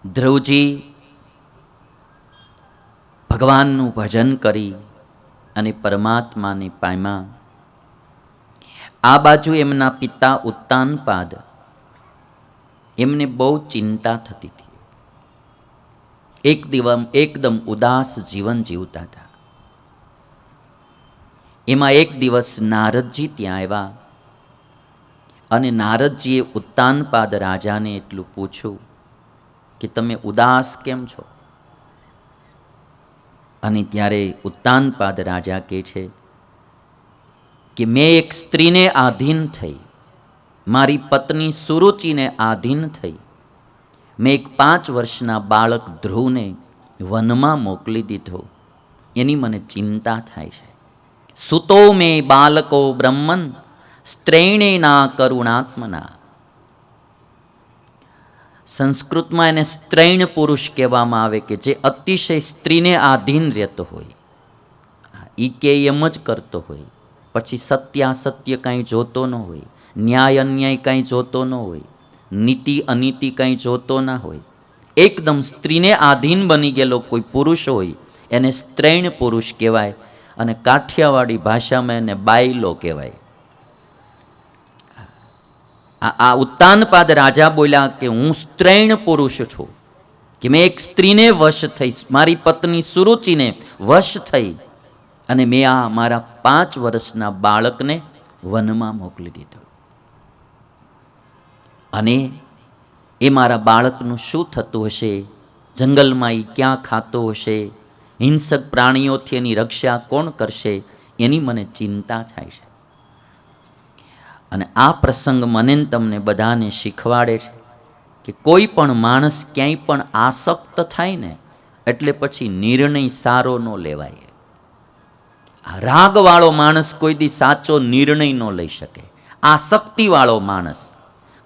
ધ્રુવજી ભગવાનનું ભજન કરી અને પરમાત્માને પામ્યા. આ બાજુ એમના પિતા ઉત્તાનપાદ, એમને બહુ ચિંતા થતી હતી. એકદમ ઉદાસ જીવન જીવતા હતા. એમાં એક દિવસ નારદજી ત્યાં આવ્યા અને નારદજીએ ઉત્તાનપાદ રાજાને એટલું પૂછ્યું કે તમે ઉદાસ કેમ છો? અને ત્યારે ઉત્તાનપાદ રાજા કહે છે કે મેં એક સ્ત્રીને આધીન થઈ, મારી પત્ની સુરુચિને આધીન થઈ, મેં એક 5 વર્ષના બાળક ધ્રુવને વનમાં મોકલી દીધો, એની મને ચિંતા થાય છે. સુતો મેં બાલકો બ્રહ્મન સ્ત્રૈણેના કરુણાત્મના. સંસ્કૃતમાં એને સ્ત્રૈણ પુરુષ કહેવામાં આવે કે જે અતિશય સ્ત્રીને આધીન રહેતો હોય, એ કે એમ જ કરતો હોય, પછી સત્યાસત્ય કાંઈ જોતો ન હોય, ન્યાય અન્યાય કાંઈ જોતો ન હોય, નીતિ અનીતિ કાંઈ જોતો ના હોય, એકદમ સ્ત્રીને આધીન બની ગયેલો કોઈ પુરુષ હોય એને સ્ત્રૈણ પુરુષ કહેવાય. અને કાઠિયાવાડી ભાષામાં એને બાયલો કહેવાય. આ ઉત્તાનપાદ રાજા બોલ્યા કે હું સ્ત્રૈણ પુરુષ છું, કે મેં એક સ્ત્રીને વશ થઈ, મારી પત્ની સુરુચિને વશ થઈ અને મેં આ મારા 5 વર્ષના બાળકને વનમાં મોકલી દીધો. અને એ મારા બાળકનું શું થતું હશે? જંગલમાં એ ક્યાં ખાતો હશે? હિંસક પ્રાણીઓથી એની રક્ષા કોણ કરશે? એની મને ચિંતા થાય છે. અને આ પ્રસંગ મને તમને બધાને શીખવાડે છે કે કોઈ પણ માણસ ક્યાંય પણ આસક્ત થાય ને એટલે પછી નિર્ણય સારો ન લેવાય. રાગવાળો માણસ કોઈ દી સાચો નિર્ણય ન લઈ શકે. આસક્તિવાળો માણસ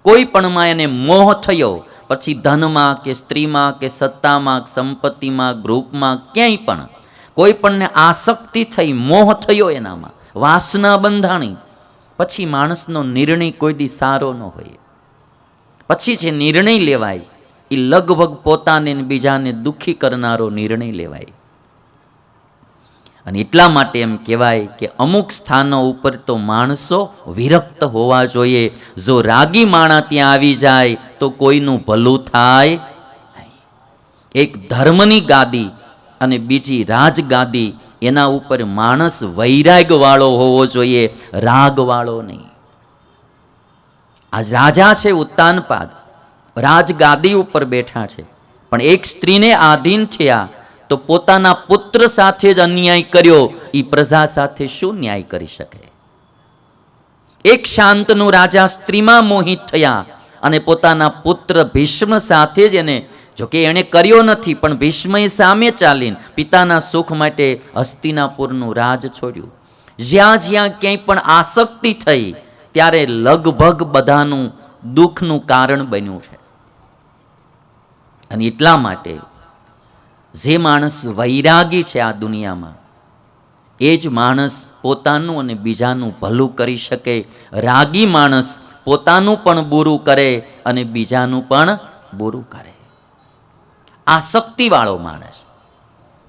કોઈ પણમાં એને મોહ થયો, પછી ધનમાં કે સ્ત્રીમાં કે સત્તામાં સંપત્તિમાં ગ્રુપમાં ક્યાંય પણ કોઈ પણને આસક્તિ થઈ, મોહ થયો, એનામાં વાસના બંધાણી, પછી માણસનો નિર્ણય કોઈ દી સારો ન હોય. પછી જે નિર્ણય લેવાય એ લગભગ પોતાને બીજાને દુઃખી કરનારો નિર્ણય લેવાય. અને એટલા માટે એમ કહેવાય કે અમુક સ્થાનો ઉપર તો માણસો વિરક્ત હોવા જોઈએ. જો રાગી માણા ત્યાં આવી જાય તો કોઈનું ભલું થાય નહીં. એક ધર્મની ગાદી અને બીજી રાજગાદી, એના ઉપર માણસ વૈરાગવાળો હોવો જોઈએ, રાગવાળો નહીં. આ રાજા છે ઉત્તાનપાદ, રાજગાદી ઉપર બેઠા છે, પણ એક સ્ત્રીને આધીન થયા તો પોતાના પુત્ર સાથે જ અન્યાય કર્યો, એ પ્રજા સાથે શું ન્યાય કરી શકે? એક શાંતનુ રાજા સ્ત્રીમાં મોહિત થયા અને પોતાના પુત્ર ભીષ્મ સાથે જ એને, જોકે એણે કર્યો નથી, પણ ભીષ્મએ સામે ચાલીને પિતાના સુખ માટે હસ્તિનાપુરનું રાજ છોડ્યું. જ્યાં જ્યાં ક્યાંય પણ આસક્તિ થઈ ત્યારે લગભગ બધાનું દુઃખનું કારણ બન્યું છે. અને એટલા માટે જે માણસ વૈરાગી છે આ દુનિયામાં, એ જ માણસ પોતાનું અને બીજાનું ભલું કરી શકે. રાગી માણસ પોતાનું પણ બુરું કરે અને બીજાનું પણ બુરું કરે. આસક્તિવાળો માણસ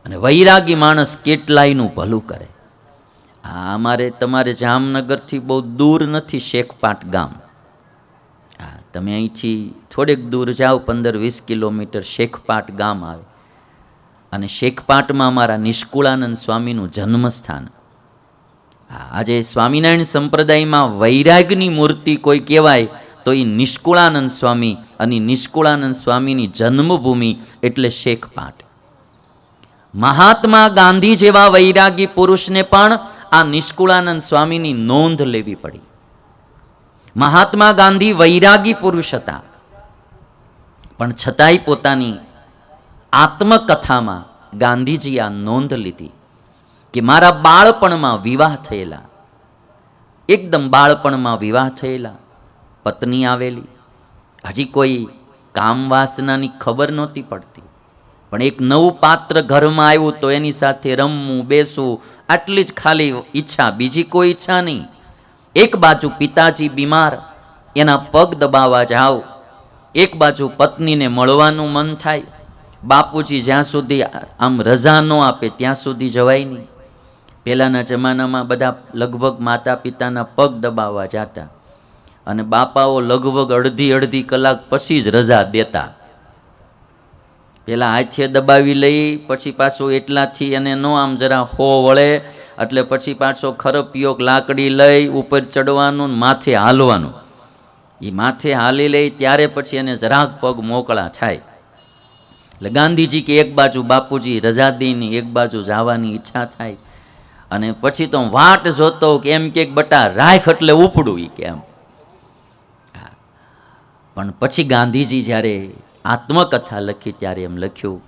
અને વૈરાગી માણસ કેટલાયનું ભલું કરે. અમારે તમારે જામનગરથી બહુ દૂર નથી શેખપાટ ગામ. તમે અહીંથી થોડેક દૂર જાઓ, 15-20 કિલોમીટર શેખપાટ ગામ આવે. અને શેખપાટમાં અમારા નિષ્કુળાનંદ સ્વામીનું જન્મસ્થાન. આજે સ્વામિનારાયણ સંપ્રદાયમાં વૈરાગની મૂર્તિ કોઈ કહેવાય તો એ નિષ્કુળાનંદ સ્વામી, અને નિષ્કુળાનંદ સ્વામીની જન્મભૂમિ એટલે શેખપાટ. મહાત્મા ગાંધી જેવા વૈરાગી પુરુષને પણ આ નિષ્કુળાનંદ સ્વામીની નોંધ લેવી પડી. મહાત્મા ગાંધી વૈરાગી પુરુષ હતા, પણ છતાંય પોતાની આત્મકથામાં ગાંધીજી આ નોંધ લીધી કે મારા બાળપણમાં વિવાહ થયેલા, એકદમ બાળપણમાં વિવાહ થયેલા, પત્ની આવેલી, હજી કોઈ કામ વાસનાની ખબર નહોતી પડતી, પણ એક નવું પાત્ર ઘરમાં આવ્યું તો એની સાથે રમવું, બેસવું, આટલી જ ખાલી ઈચ્છા, બીજી કોઈ ઈચ્છા નહીં. એક બાજુ પિતાજી બીમાર, એના પગ દબાવવા જાઓ એક બાજુ પત્નીને મળવાનું મન થાય, બાપુજી જ્યાં સુધી આમ રજા ન આપે ત્યાં સુધી જવાય નહીં. પહેલાંના જમાનામાં બધા લગભગ માતા પિતાના પગ દબાવવા જતા અને બાપાઓ લગભગ અડધી કલાક પછી જ રજા દેતા. પેલા હાથે દબાવી લઈ, પછી પાછું એટલાથી અને નો આમ જરા હો વળે એટલે પછી પાછો ખરપિયો લાકડી લઈ ઉપર ચડવાનું, માથે હાલવાનું. એ માથે હાલી લઈ ત્યારે પછી એને જરાક પગ મોકળા થાય. એટલે ગાંધીજી કે એક બાજુ બાપુજી રજા દઈને એક બાજુ જવાની ઈચ્છા થાય અને પછી તો વાટ જોતો કે એમ કે બટા રાખ એટલે ઉપડું ઈ કેમ. પણ પછી ગાંધીજી જ્યારે આત્મકથા લખી ત્યારે એમ લખ્યું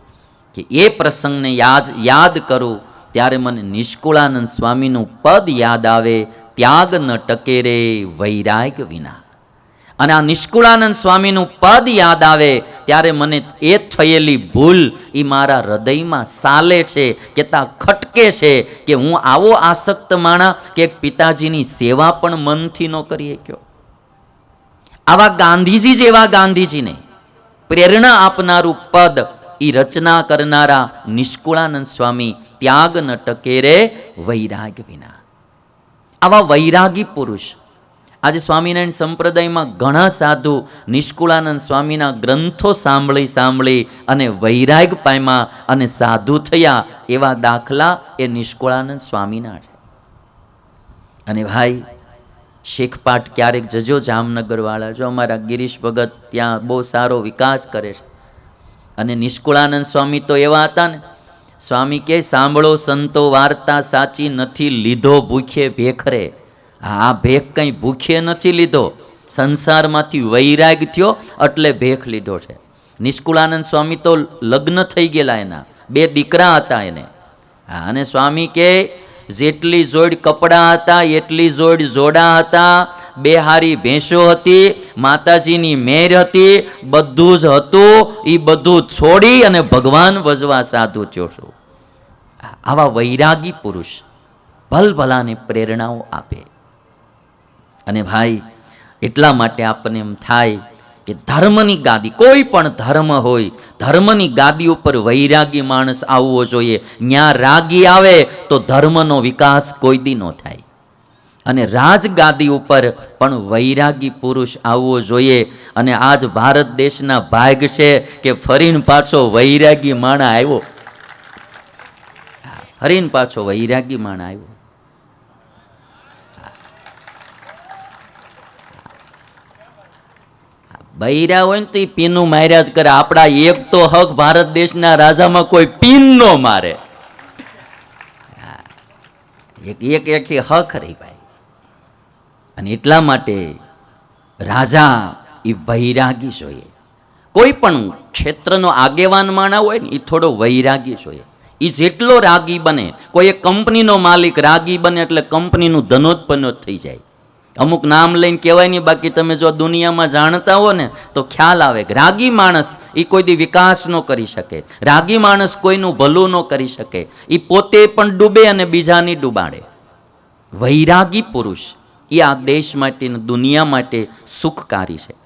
કે એ પ્રસંગને યાદ કરું ત્યારે મને નિષ્કુળાનંદ સ્વામીનું પદ યાદ આવે, ત્યાગ ન ટકે રે વૈરાગ્ય વિના. અને આ નિષ્કુળાનંદ સ્વામીનું પદ યાદ આવે ત્યારે મને એ થયેલી ભૂલ એ મારા હૃદયમાં સાલે છે, કેતા ખટકે છે કે હું આવો આસક્ત માણા કે પિતાજીની સેવા પણ મનથી ન કરી શક્યો. આવા ગાંધીજી જેવા ગાંધીજીને પ્રેરણા આપનારું પદ એ રચના કરનારા નિષ્કુળાનંદ સ્વામી, ત્યાગ ન ટકે રે વૈરાગ્ય વિના. આવા વૈરાગી પુરુષ આજે સ્વામિનારાયણ સંપ્રદાયમાં ઘણા સાધુ નિષ્કુળાનંદ સ્વામીના ગ્રંથો સાંભળી અને વૈરાગ પામ્યા અને સાધુ થયા. એવા દાખલા એ નિષ્કુળાનંદ સ્વામીના છે. અને ભાઈ શેખપાટ ક્યારેક જજો જામનગર વાળા, જો અમારા ગિરીશ ભગત ત્યાં બહુ સારો વિકાસ કરે છે. અને નિષ્કુળાનંદ સ્વામી તો એવા હતા ને, સ્વામી કે સાંભળો સંતો વાર્તા સાચી, નથી લીધો ભૂખે ભેખરે. આ ભેખ કંઈ ભૂખે નથી લીધો, સંસારમાંથી વૈરાગ થયો એટલે ભેખ લીધો છે. નિષ્કુળાનંદ સ્વામી તો લગ્ન થઈ ગયેલા, એના 2 દીકરા હતા એને. અને સ્વામી કે જેટલી જોડ કપડાં હતા એટલી જોડ જોડા હતા, 2 હારી ભેંસો હતી, માતાજીની મેર હતી, બધું જ હતું. એ બધું છોડી અને ભગવાન ભજવા સાધુ થયો છું. આવા વૈરાગી પુરુષ ભલભલાને પ્રેરણાઓ આપે. અને ભાઈ એટલા માટે આપણને એમ થાય કે ધર્મની ગાદી, કોઈ પણ ધર્મ હોય, ધર્મની ગાદી ઉપર વૈરાગી માણસ આવવો જોઈએ. ન્યા રાગી આવે તો ધર્મનો વિકાસ કોઈ દી ન થાય. અને રાજગાદી ઉપર પણ વૈરાગી પુરુષ આવવો જોઈએ. અને આજ ભારત દેશના ભાગ છે કે ફરીને પાછો વૈરાગી માણા આવ્યો, ફરીને પાછો વૈરાગી માણા આવ્યો. બૈરા હોય ને તો એ પીનું માર્યા જ કરે. આપણા એક તો હક ભારત દેશના રાજામાં કોઈ પીન નો મારે, એક હક રહી ભાઈ. અને એટલા માટે રાજા એ વૈરાગી જોઈએ. કોઈ પણ ક્ષેત્રનો આગેવાન માણા હોય ને એ થોડો વૈરાગી જોઈએ. એ જેટલો રાગી બને, કોઈ એક કંપનીનો માલિક રાગી બને એટલે કંપનીનું ધનોત્પન્ન થઈ જાય. અમુક નામ લઈને કહેવાય નહીં, બાકી તમે જો દુનિયામાં જાણતા હો ને તો ખ્યાલ આવે કે રાગી માણસ એ કોઈ દી વિકાસ ન કરી શકે, રાગી માણસ કોઈનું ભલું ન કરી શકે, એ પોતે પણ ડૂબે અને બીજાને ડૂબાડે. વૈરાગી પુરુષ એ આ દેશ માટે, દુનિયા માટે સુખકારી છે.